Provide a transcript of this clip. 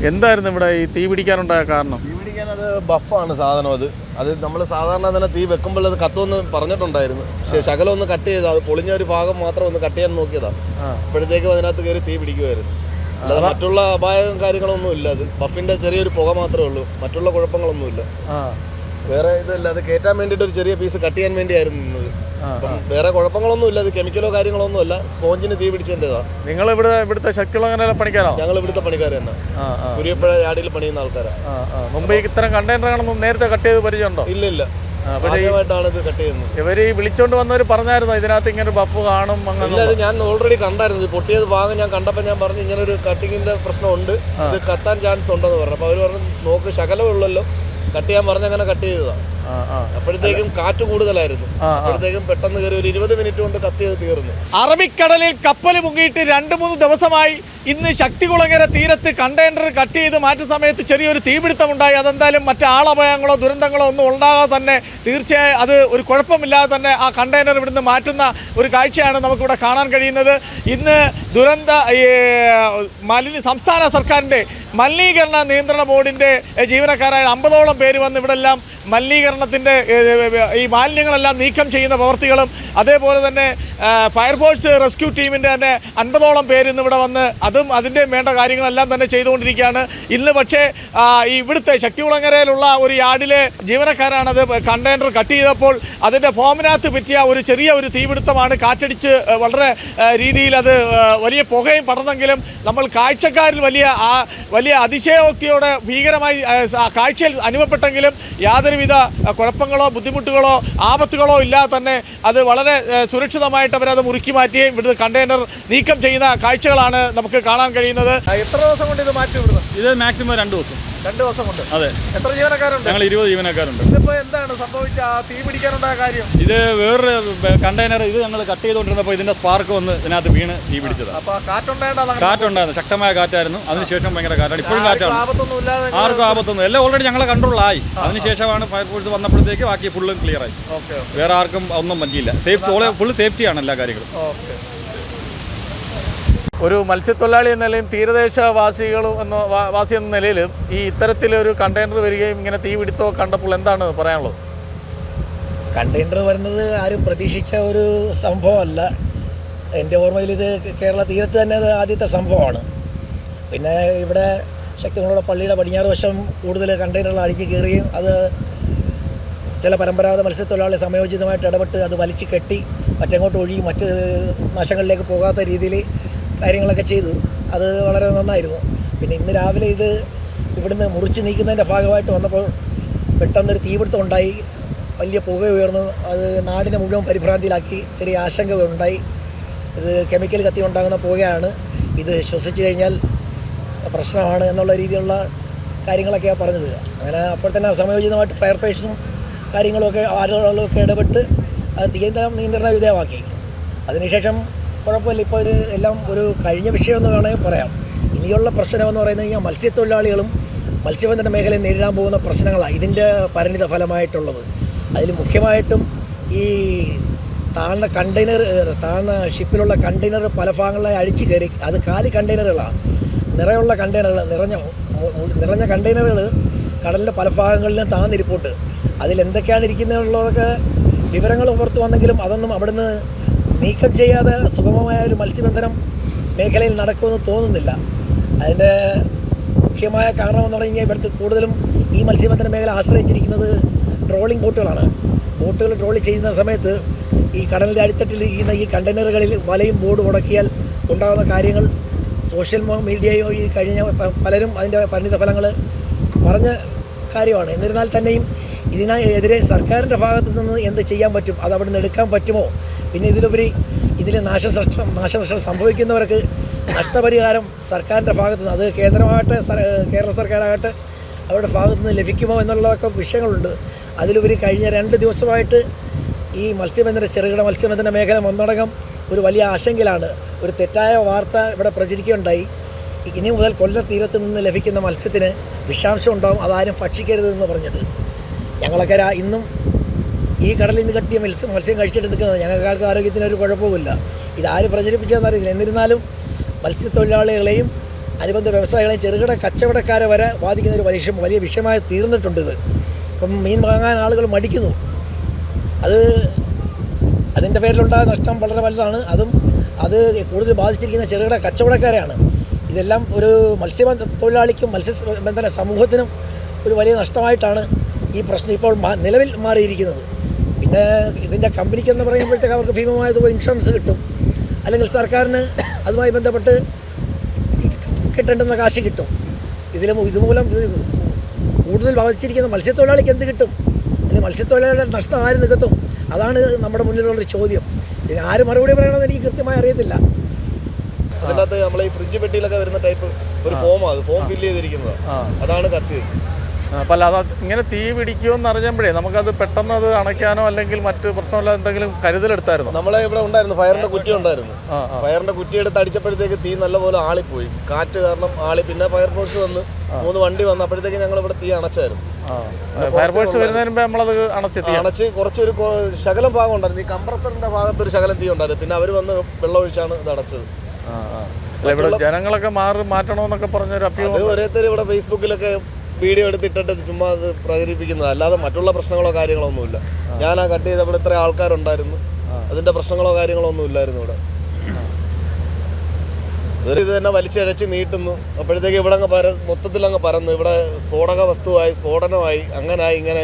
എന്തായിരുന്നു ഇവിടെ ഈ തീ പിടിക്കാനുണ്ടായ കാരണം? തീ പിടിക്കാൻ അത് ബഫാണ് സാധനം. അത് നമ്മൾ സാധാരണ തന്നെ തീ വെക്കുമ്പോൾ അത് കത്തുമെന്ന് പറഞ്ഞിട്ടുണ്ടായിരുന്നു. പക്ഷേ ശകലം ഒന്ന് കട്ട് ചെയ്താൽ അത് പൊളിഞ്ഞ ഒരു ഭാഗം മാത്രം ഒന്ന് കട്ട് ചെയ്യാൻ നോക്കിയതാണ്. അപ്പോഴത്തേക്കും അതിനകത്ത് കയറി തീ പിടിക്കുമായിരുന്നു. അല്ലാതെ മറ്റുള്ള അപായവും കാര്യങ്ങളൊന്നും ഇല്ല. അത് ബഫിൻ്റെ ചെറിയൊരു പുക മാത്രമേ ഉള്ളൂ, മറ്റുള്ള കുഴപ്പങ്ങളൊന്നുമില്ല. വേറെ ഇതല്ല, അത് കയറ്റാൻ വേണ്ടിയിട്ട് ഒരു ചെറിയ പീസ് കട്ട് ചെയ്യാൻ വേണ്ടിയായിരുന്നു നിന്നത്. അപ്പം വേറെ കുഴപ്പങ്ങളൊന്നും ഇല്ല. അത് കെമിക്കലോ കാര്യങ്ങളൊന്നും അല്ല, സ്പോഞ്ചിന് തീ പിടിച്ചതിൻ്റെതാണ്. നിങ്ങൾ ഇവിടുത്തെ ശക്തികുളങ്ങര പണിക്കാരാണോ? ഞങ്ങൾ ഇവിടുത്തെ പണിക്കാർ തന്നെ, കുരിയപ്പുഴ യാർഡിൽ പണിയുന്ന ആൾക്കാരാണ്. മുമ്പ് ഇത്തരം കണ്ടെയ്നറുകളൊന്നും നേരത്തെ കട്ട് ചെയ്ത് പരിചയമുണ്ടോ? ഇല്ല, ആദ്യമായിട്ടാണ് ഇത് കട്ട് ചെയ്യുന്നത്. ഇവര് വിളിച്ചോണ്ട് വന്നവർ പറഞ്ഞായിരുന്നു ഇതിനകത്ത് ഇങ്ങനെ ബഫ് കാണും. ഇല്ല, അത് ഞാൻ ഓൾറെഡി കണ്ടായിരുന്നു. പൊട്ടിയത് ഭാഗം ഞാൻ കണ്ടപ്പോൾ ഞാൻ പറഞ്ഞു ഇങ്ങനെ ഒരു കട്ടിങ്ങിന്റെ പ്രശ്നമുണ്ട്, ഇത് കത്താൻ ചാൻസ് ഉണ്ടെന്ന് പറഞ്ഞു. അപ്പോൾ അവർ പറഞ്ഞു നോക്ക് ശകലമേ ഉള്ളല്ലോ, കട്ട് ചെയ്യാൻ പറഞ്ഞ് അങ്ങനെ കട്ട് ചെയ്തതാണ്. അപ്പോഴത്തേക്കും കാറ്റ് കൂടുതലായിരുന്നു. അപ്പോഴത്തേക്കും പെട്ടെന്ന് കയറി ഒരു 20 മിനിറ്റ് കൊണ്ട് കത്തിയത് തീർന്നു. അറബിക്കടലിൽ കപ്പൽ മുങ്ങിയിട്ട് 2-3 ദിവസമായി. ഇന്ന് ശക്തികുളങ്ങര തീരത്ത് കണ്ടെയ്നർ കട്ട് ചെയ്ത് മാറ്റുന്ന സമയത്ത് ചെറിയൊരു തീപിടുത്തമുണ്ടായി. അതെന്തായാലും മറ്റ് ആളപായങ്ങളോ ദുരന്തങ്ങളോ ഒന്നും ഉണ്ടാകാതെ തന്നെ തീർച്ചയായും അത് ഒരു കുഴപ്പമില്ലാതെ തന്നെ ആ കണ്ടെയ്നർ ഇവിടുന്ന് മാറ്റുന്ന ഒരു കാഴ്ചയാണ് നമുക്കിവിടെ കാണാൻ കഴിയുന്നത്. ഇന്ന് സംസ്ഥാന സർക്കാരിൻ്റെ മലിനീകരണ നിയന്ത്രണ ബോർഡിൻ്റെ ജീവനക്കാരായ 50ഓളം പേര് വന്ന് ഇവിടെ എല്ലാം മലിനീകരണത്തിൻ്റെ ഈ മാലിന്യങ്ങളെല്ലാം നീക്കം ചെയ്യുന്ന പ്രവർത്തികളും, അതേപോലെ തന്നെ ഫയർഫോഴ്സ് റെസ്ക്യൂ ടീമിൻ്റെ തന്നെ 50ഓളം പേര് ഇന്ന് ഇവിടെ വന്ന് അതിൻ്റെ വേണ്ട കാര്യങ്ങളെല്ലാം തന്നെ ചെയ്തുകൊണ്ടിരിക്കുകയാണ്. ഇന്ന് പക്ഷേ ഈ ഇവിടുത്തെ ശക്തികുളങ്ങരയിലുള്ള ഒരു യാർഡിലെ ജീവനക്കാരാണത് കണ്ടെയ്നർ കട്ട് ചെയ്തപ്പോൾ അതിൻ്റെ ഫോമിനകത്ത് പറ്റിയ ഒരു ചെറിയ ഒരു തീപിടുത്തമാണ്. കാറ്റടിച്ച് വളരെ രീതിയിൽ അത് വലിയ പുകയും പടർന്നെങ്കിലും നമ്മൾ കാഴ്ചക്കാരിൽ വലിയ അതിശയോക്തിയോടെ ഭീകരമായി കാഴ്ചയിൽ അനുഭവപ്പെട്ടെങ്കിലും യാതൊരുവിധ കുഴപ്പങ്ങളോ ബുദ്ധിമുട്ടുകളോ ആപത്തുകളോ ഇല്ലാതെ തന്നെ അത് വളരെ സുരക്ഷിതമായിട്ട് അവരത് മുറുക്കി മാറ്റുകയും ഇവിടുത്തെ കണ്ടെയ്നർ നീക്കം ചെയ്യുന്ന കാഴ്ചകളാണ് നമുക്ക് കാണാൻ കഴിയുന്നത്. എത്ര ദിവസം കൊണ്ട് ഇത് മാറ്റി വിടുന്നത്? ഇത് മാക്സിമം 2 ദിവസം. 2 ദിവസം കൊണ്ട്? അതെ. എത്ര ജീവനക്കാരുണ്ട്? ഞങ്ങൾ 20 ജീവനക്കാരുണ്ട്. ഇതിപ്പോൾ എന്താണ് സംഭവിച്ച തീ പിടിക്കാനുണ്ടായ കാര്യം? ഇത് വേറൊരു കണ്ടെയ്നർ ഇത് ഞങ്ങൾ കട്ട് ചെയ്തുകൊണ്ടിരുന്നപ്പോൾ ഇതിന്റെ സ്പാർക്ക് വന്ന് ഇതിനകത്ത് വീണ് തീ പിടിച്ചത്. അപ്പോൾ കാറ്റുണ്ടായിരുന്നു, ശക്തമായ കാറ്റായിരുന്നു. അതിനുശേഷം ഭയങ്കര കാറ്റാണ്. ഇപ്പോഴും കാറ്റാണ്. ആർക്കും ആപത്തൊന്നും എല്ലാം ഓൾറെഡി ഞങ്ങളെ കൺട്രോളായി. അതിനുശേഷമാണ് ഫയർഫോഴ്സ് വന്നപ്പോഴത്തേക്ക് ബാക്കി ഫുള്ളും ക്ലിയർ ആയി. വേറെ ആർക്കും ഒന്നും പറ്റിയില്ല. ഫുൾ സേഫ്റ്റിയാണ് എല്ലാ കാര്യങ്ങളും. ഒരു മത്സ്യത്തൊഴിലാളി എന്ന നിലയും തീരദേശ വാസി എന്ന നിലയിൽ ഈ ഇത്തരത്തിലൊരു കണ്ടെയ്നർ വരികയും ഇങ്ങനെ തീ പിടുത്തോ കണ്ടപ്പോൾ എന്താണ് പറയാനുള്ളത്? കണ്ടെയ്നർ വരുന്നത് ആരും പ്രതീക്ഷിച്ച ഒരു സംഭവമല്ല. എൻ്റെ ഓർമ്മയിൽ ഇത് കേരള തീരത്ത് തന്നെ അത് ആദ്യത്തെ സംഭവമാണ്. പിന്നെ ഇവിടെ ശക്തികുളങ്ങര പള്ളിയുടെ പടിഞ്ഞാറ് വശം കൂടുതൽ കണ്ടെയ്നറുകൾ അടിഞ്ഞു കയറുകയും അത് ചില പരമ്പരാഗത മത്സ്യത്തൊഴിലാളി സമയോചിതമായിട്ട് ഇടപെട്ട് അത് വലിച്ചു കെട്ടി മറ്റങ്ങോട്ട് ഒഴുകി മറ്റ് നാശങ്ങളിലേക്ക് പോകാത്ത രീതിയിൽ കാര്യങ്ങളൊക്കെ ചെയ്തു. അത് വളരെ നന്നായിരുന്നു. പിന്നെ ഇന്ന് രാവിലെ ഇത് ഇവിടുന്ന് മുറിച്ച് നീക്കുന്നതിൻ്റെ ഭാഗമായിട്ട് വന്നപ്പോൾ പെട്ടെന്നൊരു തീപിടുത്തം ഉണ്ടായി. വലിയ പുക ഉയർന്നു. അത് നാടിനെ മുഴുവൻ പരിഭ്രാന്തിയിലാക്കി. ചെറിയ ആശങ്ക ഉണ്ടായി. ഇത് കെമിക്കൽ കത്തി ഉണ്ടാകുന്ന പുകയാണ്. ഇത് ശ്വസിച്ച് കഴിഞ്ഞാൽ പ്രശ്നമാണ് എന്നുള്ള രീതിയിലുള്ള കാര്യങ്ങളൊക്കെയാണ് പറഞ്ഞത്. അങ്ങനെ അപ്പോൾ തന്നെ സമയോചിതമായിട്ട് ഫയർഫോഴ്സും കാര്യങ്ങളൊക്കെ ആളുകളൊക്കെ ഇടപെട്ട് അത് നിയന്ത്രണ വിധേയമാക്കി. അതിനുശേഷം കുഴപ്പമില്ല. ഇപ്പോൾ ഇത് എല്ലാം ഒരു കഴിഞ്ഞ വിഷയമെന്ന് വേണമെങ്കിൽ പറയാം. ഇനിയുള്ള പ്രശ്നമെന്ന് പറയുന്നത് കഴിഞ്ഞാൽ മത്സ്യത്തൊഴിലാളികളും മത്സ്യബന്ധന മേഖലയിൽ നേരിടാൻ പോകുന്ന പ്രശ്നങ്ങളാണ് ഇതിൻ്റെ പരിണിത ഫലമായിട്ടുള്ളത്. അതിൽ മുഖ്യമായിട്ടും ഈ താഴ്ന്ന ഷിപ്പിലുള്ള കണ്ടെയ്നർ പല ഭാഗങ്ങളിലായി അഴിച്ചു കയറി. അത് കാലി കണ്ടെയ്നറുകളാണ്. നിറയുള്ള കണ്ടെയ്നറുകൾ, നിറഞ്ഞ കണ്ടെയ്നറുകൾ കടലിൻ്റെ പല ഭാഗങ്ങളിലും താന്നിരിപ്പുണ്ട്. അതിലെന്തൊക്കെയാണ് ഇരിക്കുന്നതെന്നുള്ളതൊക്കെ വിവരങ്ങൾ പുറത്തു വന്നെങ്കിലും അതൊന്നും അവിടുന്ന് നീക്കം ചെയ്യാതെ സുഗമമായ ഒരു മത്സ്യബന്ധനം മേഖലയിൽ നടക്കുമെന്ന് തോന്നുന്നില്ല. അതിൻ്റെ മുഖ്യമായ കാരണമെന്ന് പറഞ്ഞു കഴിഞ്ഞാൽ ഇവിടുത്തെ കൂടുതലും ഈ മത്സ്യബന്ധന മേഖല ആശ്രയിച്ചിരിക്കുന്നത് ട്രോളിംഗ് ബോട്ടുകളാണ്. ബോട്ടുകൾ ട്രോളി ചെയ്യുന്ന സമയത്ത് ഈ കടലിൻ്റെ അടിത്തട്ടിൽ ഇരിക്കുന്ന ഈ കണ്ടെയ്നറുകളിൽ വലയും ബോർഡ് മുടക്കിയാൽ ഉണ്ടാകുന്ന കാര്യങ്ങൾ സോഷ്യൽ മീഡിയയോ ഈ കഴിഞ്ഞ പലരും അതിൻ്റെ പരിണിത ഫലങ്ങൾ പറഞ്ഞ കാര്യമാണ്. എന്നിരുന്നാൽ തന്നെയും ഇതിനെതിരെ സർക്കാരിൻ്റെ ഭാഗത്തു നിന്ന് എന്ത് ചെയ്യാൻ പറ്റും, അത് അവിടെ നിന്ന് എടുക്കാൻ പറ്റുമോ? പിന്നെ ഇതിലുപരി ഇതിൽ നാശനഷ്ടം സംഭവിക്കുന്നവർക്ക് നഷ്ടപരിഹാരം സർക്കാരിൻ്റെ ഭാഗത്തു നിന്ന്, അത് കേന്ദ്രമാകട്ടെ കേരള സർക്കാരാകട്ടെ അവരുടെ ഭാഗത്തു നിന്ന് ലഭിക്കുമോ എന്നുള്ളതൊക്കെ വിഷയങ്ങളുണ്ട്. അതിലുപരി കഴിഞ്ഞ 2 ദിവസമായിട്ട് ഈ ചെറുകിട മത്സ്യബന്ധന മേഖല ഒന്നടങ്കം ഒരു വലിയ ആശങ്കയിലാണ്. ഒരു തെറ്റായ വാർത്ത ഇവിടെ പ്രചരിക്കുകയുണ്ടായി. ഇനി മുതൽ കൊല്ലം തീരത്ത് നിന്ന് ലഭിക്കുന്ന മത്സ്യത്തിന് വിഷാംശം ഉണ്ടാകും, അതാരും ഭക്ഷിക്കരുതെന്ന് പറഞ്ഞിട്ട്. ഞങ്ങളൊക്കെ ഇന്നും ഈ കടലിൽ നിന്ന് കട്ടിയ മത്സ്യം കഴിച്ചിട്ട് നിൽക്കുന്നത്. ഞങ്ങൾക്ക് ആരോഗ്യത്തിനൊരു കുഴപ്പവുമില്ല. ഇതാര് പ്രചരിപ്പിച്ചതെന്ന് അറിയില്ല. എന്നിരുന്നാലും മത്സ്യത്തൊഴിലാളികളെയും അനുബന്ധ വ്യവസായികളെയും ചെറുകിട കച്ചവടക്കാരെ വരെ ബാധിക്കുന്ന ഒരു വലിയ വിഷയമായി തീർന്നിട്ടുണ്ട് ഇത്. ഇപ്പം മീൻ വാങ്ങാൻ ആളുകൾ മടിക്കുന്നു. അതിൻ്റെ പേരിലുണ്ടായ നഷ്ടം വളരെ വലുതാണ്. അത് കൂടുതൽ ബാധിച്ചിരിക്കുന്ന ചെറുകിട കച്ചവടക്കാരെയാണ്. ഇതെല്ലാം ഒരു മത്സ്യത്തൊഴിലാളിക്കും മത്സ്യബന്ധന സമൂഹത്തിനും ഒരു വലിയ നഷ്ടമായിട്ടാണ് ഈ പ്രശ്നം ഇപ്പോൾ നിലവിൽ മാറിയിരിക്കുന്നത്. പിന്നെ ഇതിൻ്റെ കമ്പനിക്കെന്ന് പറയുമ്പോഴത്തേക്ക് അവർക്ക് ഭീമമായ തുക ഇൻഷുറൻസ് കിട്ടും, അല്ലെങ്കിൽ സർക്കാരിന് അതുമായി ബന്ധപ്പെട്ട് കിട്ടേണ്ടുന്ന കാശ് കിട്ടും. ഇതുമൂലം കൂടുതൽ ബാധിച്ചിരിക്കുന്ന മത്സ്യത്തൊഴിലാളിക്ക് എന്ത് കിട്ടും, അല്ലെങ്കിൽ മത്സ്യത്തൊഴിലാളിയുടെ നഷ്ടം ആര് നികത്തും? അതാണ് നമ്മുടെ മുന്നിലുള്ളൊരു ചോദ്യം. ഇതിന് ആര് മറുപടി പറയണമെന്ന് എനിക്ക് കൃത്യമായി അറിയത്തില്ല. അതിനകത്ത് നമ്മൾ ഈ ഫ്രിഡ്ജ് പെട്ടിയിലൊക്കെ വരുന്ന ടൈപ്പ് ഒരു ഫോമാണ്, ഫോം ഫില്ല് ചെയ്തിരിക്കുന്നത്, അതാണ് കത്തിയത്. അപ്പോൾ അല്ല, അത് ഇങ്ങനെ തീ പിടിക്കുമെന്ന് അറിഞ്ഞപ്പോഴേ നമുക്കത് പെട്ടെന്ന് അത് അണയ്ക്കാനോ അല്ലെങ്കിൽ മറ്റ് പ്രശ്നമല്ല എന്തെങ്കിലും കരുതലെടുത്തായിരുന്നു? നമ്മളെ ഇവിടെ ഉണ്ടായിരുന്നു, ഫയറിന്റെ കുറ്റി ഉണ്ടായിരുന്നു. ഫയറിന്റെ കുറ്റി എടുത്ത് അടിച്ചപ്പോഴത്തേക്ക് തീ നല്ലപോലെ ആളിപ്പോയി, കാറ്റ് കാരണം ആളി. പിന്നെ ഫയർഫോഴ്സ് വന്ന് 3 വണ്ടി വന്നു, അപ്പോഴത്തേക്ക് ഞങ്ങൾ ഇവിടെ തീ അണച്ചായിരുന്നു. ഫയർഫോഴ്സ് വരുന്നതിന് മുമ്പ് നമ്മളത് അണച്ച് കുറച്ചൊരു ശകലം ഭാഗം ഉണ്ടായിരുന്നു. ഈ കംപ്രസറിന്റെ ഭാഗത്തൊരു ശകലം തീ ഉണ്ടായിരുന്നു. പിന്നെ അവർ വന്ന് വെള്ളം ഒഴിച്ചാണ് ഇത് അടച്ചത്. ഇവിടെ ജനങ്ങളൊക്കെ മാറ്റണമെന്നൊക്കെ പറഞ്ഞൊരു അഭ്യൂഹം. അത് ഓരോരുത്തർ ഇവിടെ ഫേസ്ബുക്കിലൊക്കെ വീഡിയോ എടുത്തിട്ടിട്ട് ചുമ്മാ അത് പ്രചരിപ്പിക്കുന്നത്, അല്ലാതെ മറ്റുള്ള പ്രശ്നങ്ങളോ കാര്യങ്ങളോ ഒന്നുമില്ല. ഞാൻ ആ കട്ട് ചെയ്തപ്പോൾ ഇത്ര ആൾക്കാരുണ്ടായിരുന്നു, അതിന്റെ പ്രശ്നങ്ങളോ കാര്യങ്ങളോ ഒന്നും ഇല്ലായിരുന്നു ഇവിടെ. ഇത് തന്നെ വലിച്ചഴച്ച് നീട്ടുന്നു, അപ്പോഴത്തേക്ക് ഇവിടെ അങ്ങ് മൊത്തത്തിൽ അങ്ങ് പരന്നു. ഇവിടെ സ്ഫോടക വസ്തുവായി, സ്ഫോടനമായി, അങ്ങനായി ഇങ്ങനെ